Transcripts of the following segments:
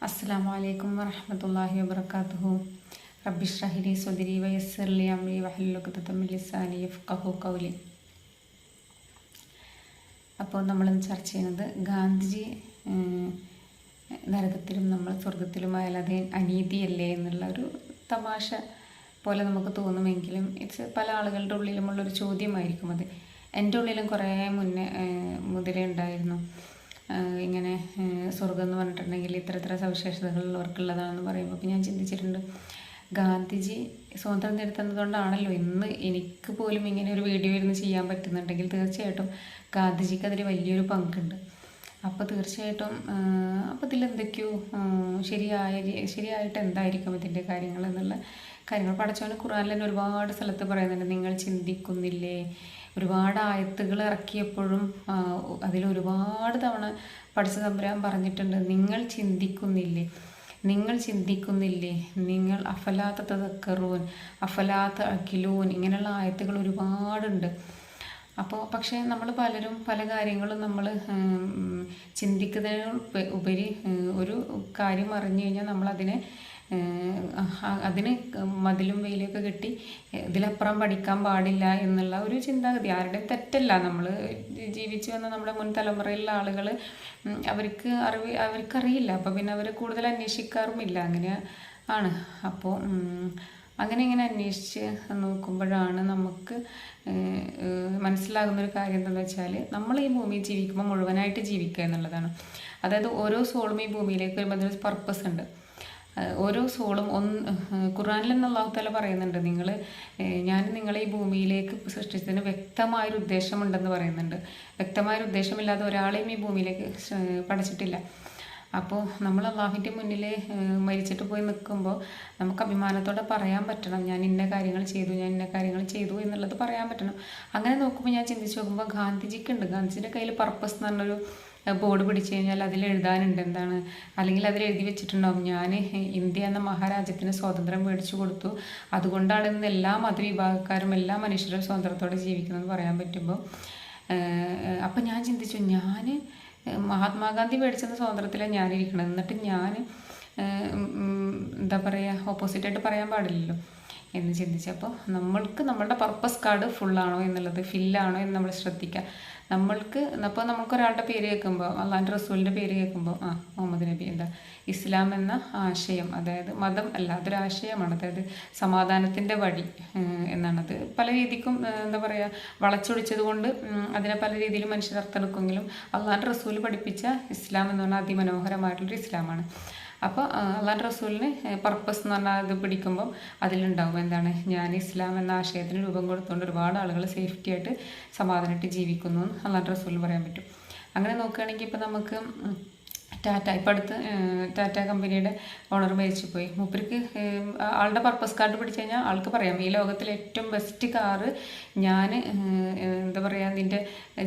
അസ്സലാമു അലൈക്കും വറഹ്മത്തുള്ളാഹി വബറകാതുഹു. റബ്ബി ഇശ്റഹ് ലി സ്വദ്രി വയസ്സിർ ലി അംരി വഹ്ലുൽ ഉഖ്ദതം മിൻ ലിസാനി യഫ്ഖഹു ഖൗലി. അപ്പോൾ നമ്മൾ ചർച്ച ചെയ്യുന്നത് ഗാന്ധിജി നരകത്തിലും നമ്മൾ സ്വർഗത്തിലുമായാൽ അത് അനീതിയല്ലേ എന്നുള്ള ഒരു തമാശ പോലെ നമുക്ക് തോന്നുമെങ്കിലും പല ആളുകളുടെ ഉള്ളിലുമുള്ളൊരു ചോദ്യമായിരിക്കും അത്. എൻ്റെ ഉള്ളിലും കുറേ മുതലേ ഉണ്ടായിരുന്നു. ഇങ്ങനെ സ്വർഗം എന്ന് പറഞ്ഞിട്ടുണ്ടെങ്കിൽ ഇത്ര സവിശേഷതകളുള്ളവർക്കുള്ളതാണെന്ന് പറയുമ്പോൾ അപ്പോൾ ഞാൻ ചിന്തിച്ചിട്ടുണ്ട്, ഗാന്ധിജി സ്വാതന്ത്ര്യം നേടിത്തന്നതുകൊണ്ടാണല്ലോ ഇന്ന് എനിക്ക് പോലും ഇങ്ങനെ ഒരു വീഡിയോ ഇരുന്ന് ചെയ്യാൻ പറ്റുന്നുണ്ടെങ്കിൽ തീർച്ചയായിട്ടും ഗാന്ധിജിക്ക് അതിൽ വലിയൊരു പങ്കുണ്ട്. അപ്പോൾ തീർച്ചയായിട്ടും അപ്പോൾ ഇതിലെന്തൊക്കെയോ ശരിയായിട്ട് എന്തായിരിക്കും ഇതിൻ്റെ കാര്യങ്ങൾ എന്നുള്ള കാര്യങ്ങൾ പടച്ചവന് ഖുർആനിൽ തന്നെ ഒരുപാട് സ്ഥലത്ത് പറയുന്നുണ്ട്. നിങ്ങൾ ചിന്തിക്കുന്നില്ലേ? ഒരുപാട് ആയത്തുകൾ ഇറക്കിയപ്പോഴും അതിലൊരുപാട് തവണ പടച്ച തമ്പുരാൻ പറഞ്ഞിട്ടുണ്ട്, നിങ്ങൾ ചിന്തിക്കുന്നില്ലേ, നിങ്ങൾ അഫലാത്ത തദക്കറൂൻ, അഫലാത്ത അഖിലൂൻ, ഇങ്ങനെയുള്ള ആയത്തുകൾ ഒരുപാടുണ്ട്. അപ്പോൾ പക്ഷേ നമ്മൾ പലരും പല കാര്യങ്ങളും നമ്മൾ ചിന്തിക്കുന്നതിന് ഉപരി ഒരു കാര്യം അറിഞ്ഞു കഴിഞ്ഞാൽ നമ്മളതിനെ അതിന് മതിലും വെയിലൊക്കെ കെട്ടി ഇതിലപ്പുറം പഠിക്കാൻ പാടില്ല എന്നുള്ള ഒരു ചിന്താഗതി ആരുടെയും തെറ്റല്ല. നമ്മൾ ജീവിച്ചു വന്ന നമ്മുടെ മുൻ തലമുറയിലുള്ള ആളുകൾ അവർക്കറിയില്ല. അപ്പോൾ പിന്നെ അവർ കൂടുതൽ അന്വേഷിക്കാറുമില്ല. അങ്ങനെ ആണ്. അപ്പോൾ അങ്ങനെ അന്വേഷിച്ച് നോക്കുമ്പോഴാണ് നമുക്ക് മനസ്സിലാകുന്നൊരു കാര്യം എന്താണെന്ന് വെച്ചാൽ, നമ്മൾ ഈ ഭൂമിയിൽ ജീവിക്കുമ്പോൾ മുഴുവനായിട്ട് ജീവിക്കുക എന്നുള്ളതാണ്. അതായത് ഓരോ സോളും ഈ ഭൂമിയിലേക്ക് വരുമ്പോൾ അതിനൊരു പർപ്പസ് ഉണ്ട്. ഓരോ സോളും ഖുർആനിൽ നിന്ന് അല്ലാഹു തആല പറയുന്നുണ്ട്, ഞാൻ നിങ്ങളെ ഈ ഭൂമിയിലേക്ക് സൃഷ്ടിച്ചതിന് വ്യക്തമായൊരു ഉദ്ദേശമുണ്ടെന്ന് പറയുന്നുണ്ട്. വ്യക്തമായൊരു ഉദ്ദേശമില്ലാതെ ഒരാളെയും ഈ ഭൂമിയിലേക്ക് പഠിച്ചിട്ടില്ല. അപ്പോൾ നമ്മൾ അള്ളാഹുവിൻ്റെ മുന്നിൽ മരിച്ചിട്ട് പോയി നിൽക്കുമ്പോൾ നമുക്ക് അഭിമാനത്തോടെ പറയാൻ പറ്റണം, ഞാൻ ഇന്ന കാര്യങ്ങൾ ചെയ്തു എന്നുള്ളത് പറയാൻ പറ്റണം. അങ്ങനെ നോക്കുമ്പോൾ ഞാൻ ചിന്തിച്ച് നോക്കുമ്പോൾ ഗാന്ധിജിയുടെ കയ്യിൽ പർപ്പസ് എന്ന് പറഞ്ഞൊരു ബോർഡ് പിടിച്ചു കഴിഞ്ഞാൽ അതിൽ എഴുതാനുണ്ട് എന്താണ്, അല്ലെങ്കിൽ അതിൽ എഴുതി വെച്ചിട്ടുണ്ടാവും, ഞാൻ ഇന്ത്യ എന്ന മഹാരാജ്യത്തിന് സ്വാതന്ത്ര്യം മേടിച്ചു കൊടുത്തു, അതുകൊണ്ടാണ് ഇന്ന് എല്ലാ മതവിഭാഗക്കാരും എല്ലാ മനുഷ്യരും സ്വാതന്ത്ര്യത്തോടെ ജീവിക്കുന്നതെന്ന് പറയാൻ പറ്റുമ്പോൾ അപ്പം ഞാൻ ചിന്തിച്ചു, ഞാൻ മഹാത്മാഗാന്ധി മേടിച്ചെന്ന സ്വാതന്ത്ര്യത്തിലാണ് ഞാനിരിക്കണം, എന്നിട്ട് ഞാൻ എന്താ പറയുക ഓപ്പോസിറ്റായിട്ട് പറയാൻ പാടില്ലല്ലോ എന്ന് ചിന്തിച്ചപ്പോൾ നമ്മളുടെ പർപ്പസ് കാർഡ് ഫുള്ളാണോ എന്നുള്ളത്, ഫില്ലാണോ എന്ന് നമ്മൾ ശ്രദ്ധിക്കുക. അപ്പോൾ നമുക്കൊരാളുടെ പേര് കേൾക്കുമ്പോൾ, അള്ളാഹിൻ്റെ റസൂലിൻ്റെ പേര് കേൾക്കുമ്പോൾ മുഹമ്മദ് നബി ഇസ്ലാം എന്ന ആശയം, അതായത് മതം അല്ല, അതൊരു ആശയമാണ്, അതായത് സമാധാനത്തിൻ്റെ വഴി എന്നാണത്. പല രീതിക്കും എന്താ പറയുക വളച്ചൊടിച്ചത് കൊണ്ട് അതിനെ പല രീതിയിലും മനുഷ്യർ അർത്ഥമെടുക്കുമെങ്കിലും അള്ളാഹിൻ്റെ റസൂൽ പഠിപ്പിച്ച ഇസ്ലാം എന്ന് പറഞ്ഞാൽ അതിമനോഹരമായിട്ടുള്ളൊരു ഇസ്ലാമാണ്. അപ്പോൾ അള്ളാഹിൻ്റെ റസൂലിന് പർപ്പസ് എന്ന് പറഞ്ഞാൽ അത് പിടിക്കുമ്പം അതിലുണ്ടാവും എന്താണ്, ഞാൻ ഇസ്ലാം എന്ന ആശയത്തിന് രൂപം കൊടുത്തുകൊണ്ട് ഒരുപാട് ആളുകൾ സേഫ്റ്റി ആയിട്ട് സമാധാനമായിട്ട് ജീവിക്കുന്നു എന്ന് അള്ളാഹിൻ്റെ റസൂലിന് പറയാൻ പറ്റും. അങ്ങനെ നോക്കുകയാണെങ്കിൽ ഇപ്പോൾ നമുക്ക് ഇപ്പം അടുത്ത് ടാറ്റ കമ്പനിയുടെ ഓണർ മരിച്ചു പോയി. മൂപ്പർക്ക് ആളുടെ പർപ്പസ് കാർഡ് പിടിച്ചു കഴിഞ്ഞാൽ ആൾക്ക് പറയാം, ഈ ലോകത്തിലെ ഏറ്റവും ബെസ്റ്റ് കാറ് ഞാൻ എന്താ പറയുക നിൻ്റെ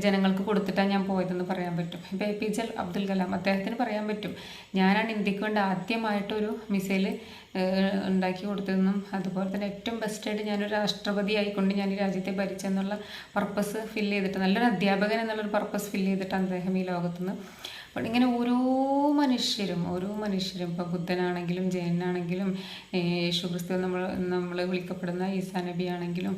ജനങ്ങൾക്ക് കൊടുത്തിട്ടാണ് ഞാൻ പോയതെന്ന് പറയാൻ പറ്റും. ഇപ്പോൾ APJ അബ്ദുൽ കലാം അദ്ദേഹത്തിന് പറയാൻ പറ്റും, ഞാനാണ് ഇന്ത്യക്ക് വേണ്ടി ആദ്യമായിട്ടൊരു മിസൈൽ ഉണ്ടാക്കി കൊടുത്തതെന്നും അതുപോലെ തന്നെ ഏറ്റവും ബെസ്റ്റായിട്ട് ഞാനൊരു രാഷ്ട്രപതി ആയിക്കൊണ്ട് ഞാൻ ഈ രാജ്യത്തെ ഭരിച്ചെന്നുള്ള പർപ്പസ് ഫില്ല് ചെയ്തിട്ട്, നല്ലൊരു അധ്യാപകൻ എന്നുള്ളൊരു പർപ്പസ് ഫില്ല് ചെയ്തിട്ട് അദ്ദേഹം ഈ ലോകത്തുനിന്ന്. അപ്പോൾ ഇങ്ങനെ ഓരോ മനുഷ്യരും ഇപ്പോൾ ബുദ്ധനാണെങ്കിലും ജൈനാണെങ്കിലും യേശുക്രിസ്തു നമ്മൾ വിളിക്കപ്പെടുന്ന ഈസാ നബി ആണെങ്കിലും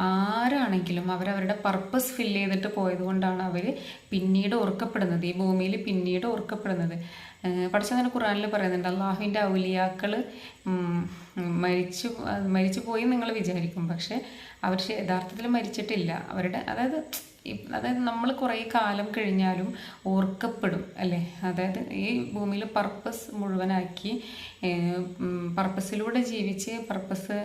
ആരാണെങ്കിലും അവരവരുടെ പർപ്പസ് ഫില്ല് ചെയ്തിട്ട് പോയതുകൊണ്ടാണ് അവർ പിന്നീട് ഓർക്കപ്പെടുന്നത്, ഈ ഭൂമിയിൽ പിന്നീട് ഓർക്കപ്പെടുന്നത്. പഠിച്ചതിന് ഖുർആനിൽ പറയുന്നുണ്ട്, അള്ളാഹുവിൻ്റെ ഔലിയാക്കൾ മരിച്ചു പോയി നിങ്ങൾ വിചാരിക്കും, പക്ഷേ അവർ യഥാർത്ഥത്തിൽ മരിച്ചിട്ടില്ല. അതായത് നമ്മൾ കുറേ കാലം കഴിഞ്ഞാലും ഓർക്കപ്പെടും അല്ലേ. അതായത് ഈ ഭൂമിയിൽ പർപ്പസ് മുഴുവനാക്കി പർപ്പസിലൂടെ ജീവിച്ച് പർപ്പസ്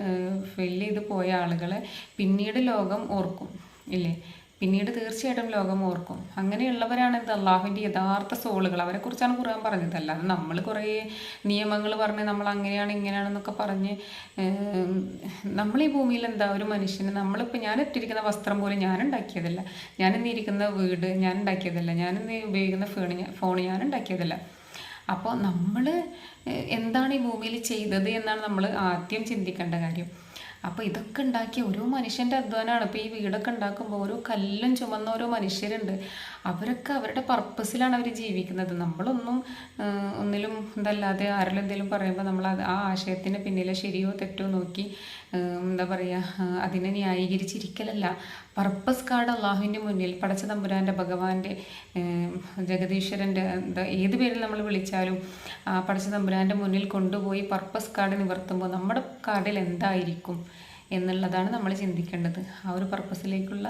ഫില്ല് ചെയ്ത് പോയ ആളുകളെ പിന്നീട് ലോകം ഓർക്കും ഇല്ലേ, പിന്നീട് തീർച്ചയായിട്ടും ലോകം ഓർക്കും. അങ്ങനെയുള്ളവരാണ് അള്ളാഹുവിൻ്റെ യഥാർത്ഥ സോളുകൾ. അവരെക്കുറിച്ചാണ് ഖുർആൻ പറഞ്ഞത്. അല്ലാതെ നമ്മൾ കുറേ നിയമങ്ങൾ പറഞ്ഞ് നമ്മൾ അങ്ങനെയാണ് ഇങ്ങനെയാണെന്നൊക്കെ പറഞ്ഞ് നമ്മൾ ഈ ഭൂമിയിൽ ഒരു മനുഷ്യന് നമ്മളിപ്പോൾ ഞാൻ ഇട്ടിരിക്കുന്ന വസ്ത്രം പോലും ഞാൻ ഉണ്ടാക്കിയതല്ല, ഞാനിന്ന് ഇരിക്കുന്ന വീട് ഞാൻ ഉണ്ടാക്കിയതല്ല, ഞാനിന്ന് ഉപയോഗിക്കുന്ന ഫോൺ ഞാൻ ഉണ്ടാക്കിയതല്ല. അപ്പോൾ നമ്മൾ എന്താണ് ഈ ഭൂമിയിൽ ചെയ്തത് എന്നാണ് നമ്മൾ ആദ്യം ചിന്തിക്കേണ്ട കാര്യം. അപ്പോൾ ഇതൊക്കെ ഉണ്ടാക്കിയ ഓരോ മനുഷ്യൻ്റെ അധ്വാനമാണ്. ഇപ്പോൾ ഈ വീടൊക്കെ ഉണ്ടാക്കുമ്പോൾ ഓരോ കല്ലും ചുമന്ന ഓരോ മനുഷ്യരുണ്ട്. അവരൊക്കെ അവരുടെ പർപ്പസിലാണ് അവർ ജീവിക്കുന്നത്. നമ്മളൊന്നും ഒന്നിലും ഇതല്ലാതെ ആരെങ്കിലും എന്തെങ്കിലും പറയുമ്പോൾ നമ്മൾ ആ ആശയത്തിന് പിന്നിലെ ശരിയോ തെറ്റോ നോക്കി എന്താ പറയുക അതിനെ ന്യായീകരിച്ചിരിക്കലല്ല. പർപ്പസ് കാർഡ് അള്ളാഹുവിൻ്റെ മുന്നിൽ പടച്ച തമ്പുരാൻ്റെ ഭഗവാന്റെ ജഗദീശ്വരൻ്റെ എന്താ ഏത് പേരിൽ നമ്മൾ വിളിച്ചാലും ആ പടച്ച തമ്പുരാൻ്റെ മുന്നിൽ കൊണ്ടുപോയി പർപ്പസ് കാർഡ് നിവർത്തുമ്പോൾ നമ്മുടെ കാർഡിൽ എന്തായിരിക്കും എന്നുള്ളതാണ് നമ്മൾ ചിന്തിക്കേണ്ടത്. ആ ഒരു പർപ്പസിലേക്കുള്ള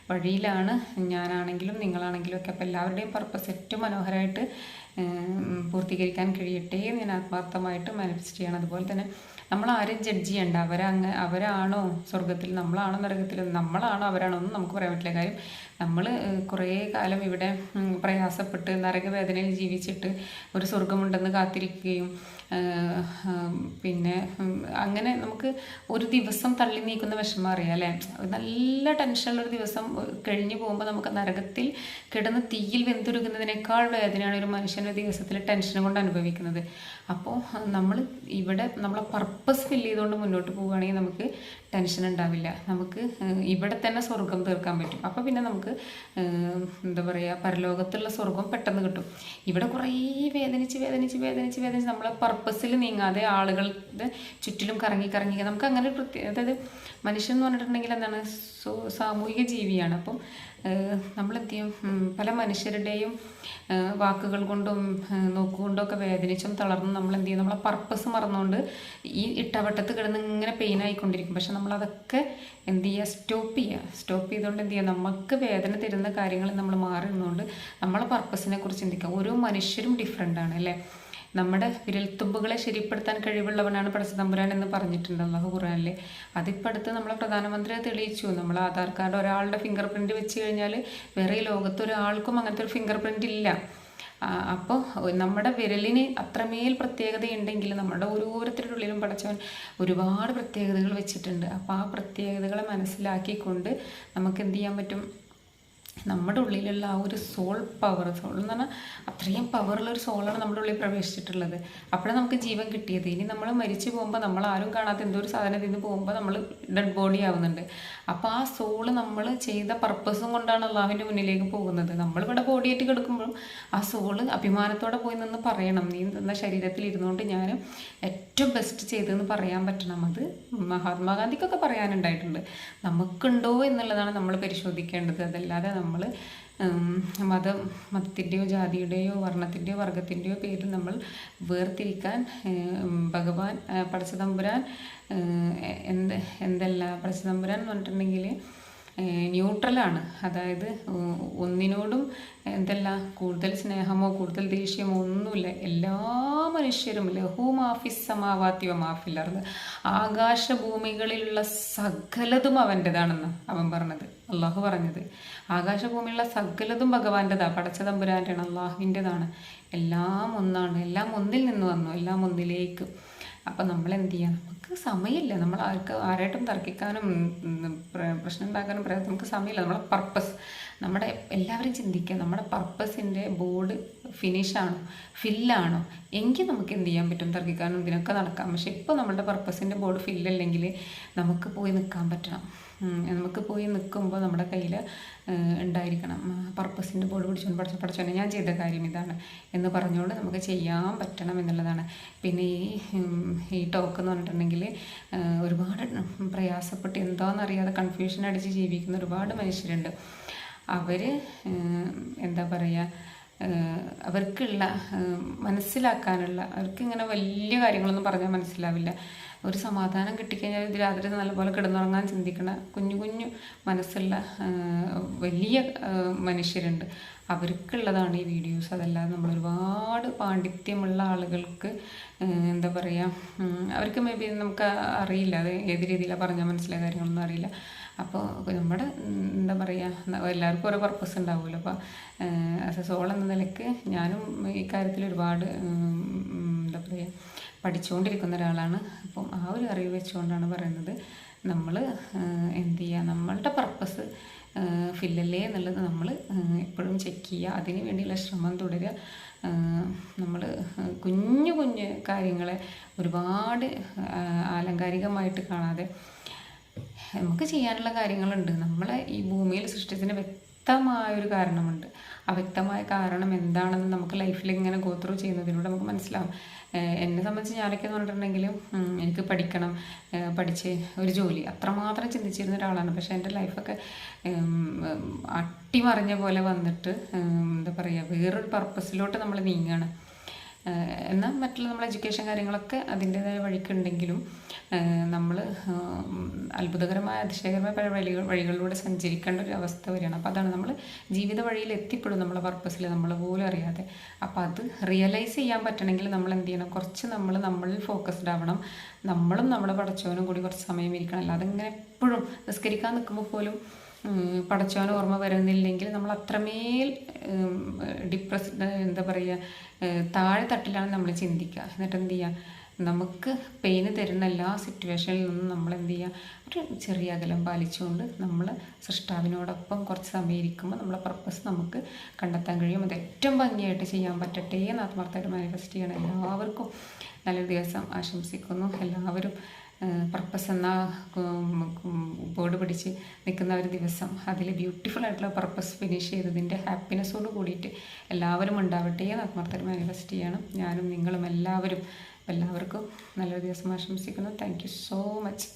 വഴിയിലാണ് ഞാനാണെങ്കിലും നിങ്ങളാണെങ്കിലും ഒക്കെ. അപ്പോൾ എല്ലാവരുടെയും പർപ്പസ് ഏറ്റവും മനോഹരമായിട്ട് പൂർത്തീകരിക്കാൻ കഴിയട്ടെ എന്ന് ഞാൻ ആത്മാർത്ഥമായിട്ട് മാനിഫെസ്റ്റ് ചെയ്യണം. അതുപോലെ തന്നെ നമ്മളാരും ജഡ്ജ് ചെയ്യണ്ട. അവരാണോ സ്വർഗത്തിൽ, നമ്മളാണോ നരകത്തിൽ, നമ്മളാണോ അവരാണോ ഒന്നും നമുക്ക് പറയാൻ പറ്റില്ല. കാര്യം നമ്മൾ കുറേ കാലം ഇവിടെ പ്രയാസപ്പെട്ട് നരകവേദനയിൽ ജീവിച്ചിട്ട് ഒരു സ്വർഗമുണ്ടെന്ന് കാത്തിരിക്കുകയും പിന്നെ അങ്ങനെ നമുക്ക് ഒരു ദിവസം തള്ളി നീക്കുന്ന വിഷമം അറിയാം അല്ലേ. നല്ല ടെൻഷനുള്ളൊരു ദിവസം കഴിഞ്ഞു പോകുമ്പോൾ നമുക്ക് നരകത്തിൽ കിടന്ന് തീയിൽ വെന്തുരുകുന്നതിനേക്കാൾ വേദനയാണ് ഒരു മനുഷ്യൻ്റെ ദിവസത്തിൽ ടെൻഷൻ കൊണ്ട് അനുഭവിക്കുന്നത്. അപ്പോൾ നമ്മൾ ഇവിടെ നമ്മളെ പർപ്പസ് ഫില്ല് ചെയ്തുകൊണ്ട് മുന്നോട്ട് പോവുകയാണെങ്കിൽ നമുക്ക് ടെൻഷൻ ഉണ്ടാവില്ല. നമുക്ക് ഇവിടെ തന്നെ സ്വർഗം തീർക്കാൻ പറ്റും. അപ്പോൾ പിന്നെ നമുക്ക് എന്താ പറയുക പരലോകത്തുള്ള സ്വർഗം പെട്ടെന്ന് കിട്ടും. ഇവിടെ കുറേ വേദനിച്ച് നമ്മളെ പർപ്പസിൽ നീങ്ങാതെ ആളുകളുടെ ചുറ്റിലും കറങ്ങി നമുക്ക് അങ്ങനെ ഒരു അതായത് മനുഷ്യൻ എന്ന് പറഞ്ഞിട്ടുണ്ടെങ്കിൽ എന്താണ് സാമൂഹിക ജീവിയാണ്. അപ്പം നമ്മളെന്ത് ചെയ്യും പല മനുഷ്യരുടെയും വാക്കുകൾ കൊണ്ടും നോക്കുകൊണ്ടും ഒക്കെ വേദനിച്ചും തളർന്നും നമ്മളെന്ത് ചെയ്യും നമ്മളെ പർപ്പസ് മറന്നുകൊണ്ട് ഈ ഇട്ടവട്ടത്ത് കിടന്ന് ഇങ്ങനെ പെയിൻ ആയിക്കൊണ്ടിരിക്കും. പക്ഷെ നമ്മളതൊക്കെ എന്ത് ചെയ്യുക സ്റ്റോപ്പ് ചെയ്തുകൊണ്ട് എന്ത് ചെയ്യുക നമുക്ക് വേദന തരുന്ന കാര്യങ്ങൾ നമ്മൾ മാറി നിന്നുകൊണ്ട് നമ്മളെ പർപ്പസിനെ കുറിച്ച് ചിന്തിക്കുക. ഓരോ മനുഷ്യരും ഡിഫറെൻ്റ് ആണ് അല്ലേ. നമ്മുടെ വിരൽത്തുമ്പുകളെ ശരിപ്പെടുത്താൻ കഴിവുള്ളവനാണ് പടച്ച തമ്പുരാൻ എന്ന് പറഞ്ഞിട്ടുണ്ട് അല്ലാഹു ഖുർആനിൽ. അതിപ്പോൾ അടുത്ത് നമ്മളെ പ്രധാനമന്ത്രി തെളിയിച്ചു. നമ്മൾ ആധാർ കാർഡ് ഒരാളുടെ ഫിംഗർ പ്രിൻറ്റ് വെച്ച് കഴിഞ്ഞാൽ വേറെ ലോകത്ത് ഒരാൾക്കും അങ്ങനത്തെ ഒരു ഫിംഗർ പ്രിൻറ്റ് ഇല്ല. അപ്പോൾ നമ്മുടെ വിരലിന് അത്രമേൽ പ്രത്യേകതയുണ്ടെങ്കിൽ നമ്മുടെ ഓരോരുത്തരുടെ ഉള്ളിലും പടച്ചവൻ ഒരുപാട് പ്രത്യേകതകൾ വെച്ചിട്ടുണ്ട്. അപ്പോൾ ആ പ്രത്യേകതകളെ മനസ്സിലാക്കിക്കൊണ്ട് നമുക്ക് എന്ത് ചെയ്യാൻ പറ്റും, നമ്മുടെ ഉള്ളിലുള്ള ആ ഒരു സോൾ എന്ന് പറഞ്ഞാൽ അത്രയും പവറുള്ളൊരു സോളാണ് നമ്മുടെ ഉള്ളിൽ പ്രവേശിച്ചിട്ടുള്ളത്. അപ്പോഴാണ് നമുക്ക് ജീവൻ കിട്ടിയത്. ഇനി നമ്മൾ മരിച്ചു പോകുമ്പോൾ നമ്മൾ ആരും കാണാത്ത എന്തോ ഒരു സാധനത്തിൽ നിന്ന് പോകുമ്പോൾ നമ്മൾ ഡെഡ് ബോഡി ആവുന്നുണ്ട്. അപ്പോൾ ആ സോള് നമ്മൾ ചെയ്ത പർപ്പസും കൊണ്ടാണ് അള്ളാഹുവിൻ്റെ മുന്നിലേക്ക് പോകുന്നത്. നമ്മളിവിടെ ബോഡിയായിട്ട് കിടക്കുമ്പോഴും ആ സോള് അഭിമാനത്തോടെ പോയി നിന്ന് പറയണം, നീ എന്ന ശരീരത്തിൽ ഇരുന്നുകൊണ്ട് ഞാൻ ഏറ്റവും ബെസ്റ്റ് ചെയ്തതെന്ന് പറയാൻ പറ്റണം. അത് മഹാത്മാഗാന്ധിക്കൊക്കെ പറയാനുണ്ടായിട്ടുണ്ട്. നമുക്കുണ്ടോ എന്നുള്ളതാണ് നമ്മൾ പരിശോധിക്കേണ്ടത്. അതല്ലാതെ നമ്മൾ മതത്തിൻ്റെയോ ജാതിയുടെയോ വർണ്ണത്തിൻ്റെയോ വർഗത്തിൻ്റെയോ പേരിൽ നമ്മൾ വേർതിരിക്കാൻ ഭഗവാൻ പടച്ച തമ്പുരാൻ പടച്ച തമ്പുരാൻ എന്ന് പറഞ്ഞിട്ടുണ്ടെങ്കിൽ ന്യൂട്രലാണ്. അതായത് ഒന്നിനോടും കൂടുതൽ സ്നേഹമോ കൂടുതൽ ദേഷ്യമോ ഒന്നുമില്ല. എല്ലാ മനുഷ്യരും ലഹു മാഫിസ് സമാവാത്തി വമാഫിൽ അർദ്, ആകാശഭൂമികളിലുള്ള സകലതും അവൻ്റെതാണെന്ന് അവൻ പറഞ്ഞത്, അള്ളാഹു പറഞ്ഞത്. ആകാശഭൂമിയിലുള്ള സകലതും ഭഗവാന്റെതാ, പടച്ച തമ്പുരാൻ്റെയാണ്, അള്ളാഹുവിൻ്റെതാണ്. എല്ലാം ഒന്നാണ്, എല്ലാം ഒന്നിൽ നിന്ന് വന്നു, എല്ലാം ഒന്നിലേക്ക്. അപ്പം നമ്മൾ എന്ത് ചെയ്യാം, നമുക്ക് സമയമില്ല. നമ്മൾ ആരായിട്ടും തർക്കിക്കാനും പ്രശ്നം ഉണ്ടാക്കാനും നമുക്ക് സമയമില്ല. നമ്മളെ പർപ്പസ്, നമ്മുടെ എല്ലാവരും ചിന്തിക്കുക, നമ്മുടെ പർപ്പസിൻ്റെ ബോർഡ് ഫിനിഷാണോ ഫില്ലാണോ എങ്കിൽ നമുക്ക് എന്ത് ചെയ്യാൻ പറ്റും, തർക്കിക്കാനും ഇതിനൊക്കെ നടക്കാം. പക്ഷെ ഇപ്പോൾ നമ്മുടെ പർപ്പസിൻ്റെ ബോർഡ് ഫില്ലല്ലെങ്കിൽ നമുക്ക് പോയി നിൽക്കാൻ പറ്റണം. നമുക്ക് പോയി നിൽക്കുമ്പോൾ നമ്മുടെ കയ്യിൽ ഉണ്ടായിരിക്കണം പർപ്പസിൻ്റെ ബോർഡ് പിടിച്ചുകൊണ്ട് പഠിച്ചോനെ ഞാൻ ചെയ്ത കാര്യം ഇതാണ് എന്ന് പറഞ്ഞുകൊണ്ട് നമുക്ക് ചെയ്യാൻ പറ്റണം എന്നുള്ളതാണ്. പിന്നെ ഈ ടോക്ക് എന്ന് പറഞ്ഞിട്ടുണ്ടെങ്കിൽ ഒരുപാട് പ്രയാസപ്പെട്ട് എന്താണെന്നറിയാതെ കൺഫ്യൂഷൻ അടിച്ച് ജീവിക്കുന്ന ഒരുപാട് മനുഷ്യരുണ്ട്. അവർ എന്താ പറയുക, അവർക്കുള്ള മനസ്സിലാക്കാനുള്ള, അവർക്കിങ്ങനെ വലിയ കാര്യങ്ങളൊന്നും പറഞ്ഞാൽ മനസ്സിലാവില്ല. ഒരു സമാധാനം കിട്ടിക്കഴിഞ്ഞാൽ ഇത് രാത്രി നല്ലപോലെ കിടന്നുറങ്ങാൻ ചിന്തിക്കണ കുഞ്ഞു കുഞ്ഞു മനസ്സുള്ള വലിയ മനുഷ്യരുണ്ട്. അവർക്കുള്ളതാണ് ഈ വീഡിയോസ്. അതല്ലാതെ നമ്മൾ ഒരുപാട് പാണ്ഡിത്യമുള്ള ആളുകൾക്ക് എന്താ പറയുക, അവർക്ക് മേ ബി നമുക്ക് അറിയില്ല അത് ഏത് രീതിയിലാണ് പറഞ്ഞാൽ മനസ്സിലായ കാര്യങ്ങളൊന്നും അറിയില്ല. അപ്പോൾ നമ്മുടെ എന്താ പറയുക, എല്ലാവർക്കും ഓരോ പർപ്പസ് ഉണ്ടാവുമല്ലോ. അപ്പോൾ ആസ് എ സോൾ എന്ന നിലയ്ക്ക് ഞാനും ഈ കാര്യത്തിൽ ഒരുപാട് എന്താ പറയുക പഠിച്ചുകൊണ്ടിരിക്കുന്ന ഒരാളാണ്. അപ്പം ആ ഒരു അറിവ് വെച്ചുകൊണ്ടാണ് പറയുന്നത്, നമ്മൾ എന്ത് ചെയ്യുക, നമ്മളുടെ പർപ്പസ് ഫില്ലല്ലേ എന്നുള്ളത് നമ്മൾ എപ്പോഴും ചെക്ക് ചെയ്യുക, അതിന് വേണ്ടിയുള്ള ശ്രമം തുടരുക. നമ്മൾ കുഞ്ഞു കുഞ്ഞു കാര്യങ്ങളെ ഒരുപാട് ആലങ്കാരികമായിട്ട് കാണാതെ നമുക്ക് ചെയ്യാനുള്ള കാര്യങ്ങളുണ്ട്. നമ്മളെ ഈ ഭൂമിയിൽ സൃഷ്ടിച്ചതിന് വ്യക്തമായൊരു കാരണമുണ്ട്. അവ്യക്തമായ കാരണം എന്താണെന്ന് നമുക്ക് ലൈഫിൽ ഇങ്ങനെ ഗോ ത്രൂ ചെയ്യുന്നതിലൂടെ നമുക്ക് മനസ്സിലാവും. എന്നെ സംബന്ധിച്ച് ഞാനൊക്കെ എന്ന് പറഞ്ഞിട്ടുണ്ടെങ്കിൽ എനിക്ക് പഠിക്കണം, പഠിച്ച് ഒരു ജോലി അത്രമാത്രം ചിന്തിച്ചിരുന്ന ഒരാളാണ്. പക്ഷേ എൻ്റെ ലൈഫൊക്കെ അട്ടിമറിഞ്ഞ പോലെ വന്നിട്ട് എന്താ പറയുക, വേറൊരു പർപ്പസിലോട്ട് നമ്മൾ നീങ്ങുകയാണ്. എന്നാൽ മറ്റുള്ള നമ്മൾ എഡ്യൂക്കേഷൻ കാര്യങ്ങളൊക്കെ അതിൻ്റേതായ വഴിക്കുണ്ടെങ്കിലും നമ്മൾ അത്ഭുതകരമായ അതിശയകരമായ പല വഴികളിലൂടെ സഞ്ചരിക്കേണ്ട ഒരു അവസ്ഥ വരികയാണ്. അപ്പോൾ അതാണ് നമ്മൾ ജീവിത വഴിയിൽ എത്തിപ്പെടും നമ്മളെ പർപ്പസിൽ നമ്മൾ പോലും അറിയാതെ. അപ്പോൾ അത് റിയലൈസ് ചെയ്യാൻ പറ്റണമെങ്കിൽ നമ്മൾ എന്ത് ചെയ്യണം, കുറച്ച് നമ്മളിൽ ഫോക്കസ്ഡ് ആവണം. നമ്മളും നമ്മുടെ പടച്ചവനും കൂടി കുറച്ച് സമയം ഇരിക്കണം. അല്ലാതെ ഇങ്ങനെ എപ്പോഴും നിസ്കരിക്കാൻ നിൽക്കുമ്പോൾ പോലും പടച്ചവന് ഓർമ്മ വരുന്നില്ലെങ്കിൽ നമ്മൾ അത്രമേൽ ഡിപ്രസ്ഡ്, എന്താ പറയുക, താഴെ തട്ടിലാണ് നമ്മൾ ചിന്തിക്കുക. എന്നിട്ട് എന്ത് ചെയ്യുക, നമുക്ക് പെയിന് തരുന്ന എല്ലാ സിറ്റുവേഷനിൽ നിന്നും നമ്മൾ എന്ത് ചെയ്യുക, ഒരു ചെറിയ അകലം പാലിച്ചുകൊണ്ട് നമ്മൾ സൃഷ്ടാവിനോടൊപ്പം കുറച്ച് സമയം ഇരിക്കുമ്പോൾ നമ്മളെ പർപ്പസ് നമുക്ക് കണ്ടെത്താൻ കഴിയും. അത് ഏറ്റവും ഭംഗിയായിട്ട് ചെയ്യാൻ പറ്റട്ടെ എന്ന് ആത്മാർത്ഥമായിട്ട് മാനിഫെസ്റ്റ് ചെയ്യണം. എല്ലാവർക്കും നല്ലൊരു ദിവസം ആശംസിക്കുന്നു. എല്ലാവരും പർപ്പസ് എന്ന ബോർഡ് പിടിച്ച് നിൽക്കുന്ന ഒരു ദിവസം അതിൽ ബ്യൂട്ടിഫുൾ ആയിട്ടുള്ള പർപ്പസ് ഫിനിഷ് ചെയ്തതിൻ്റെ ഹാപ്പിനെസ്സോട് കൂടിയിട്ട് എല്ലാവരും ഉണ്ടാവട്ടെ എന്ന് ആത്മാർത്ഥമായിട്ട് മാനിഫെസ്റ്റ് ചെയ്യണം. ഞാനും നിങ്ങളും എല്ലാവർക്കും നല്ലൊരു ദിവസം ആശംസിക്കുന്നു. Thank you so much.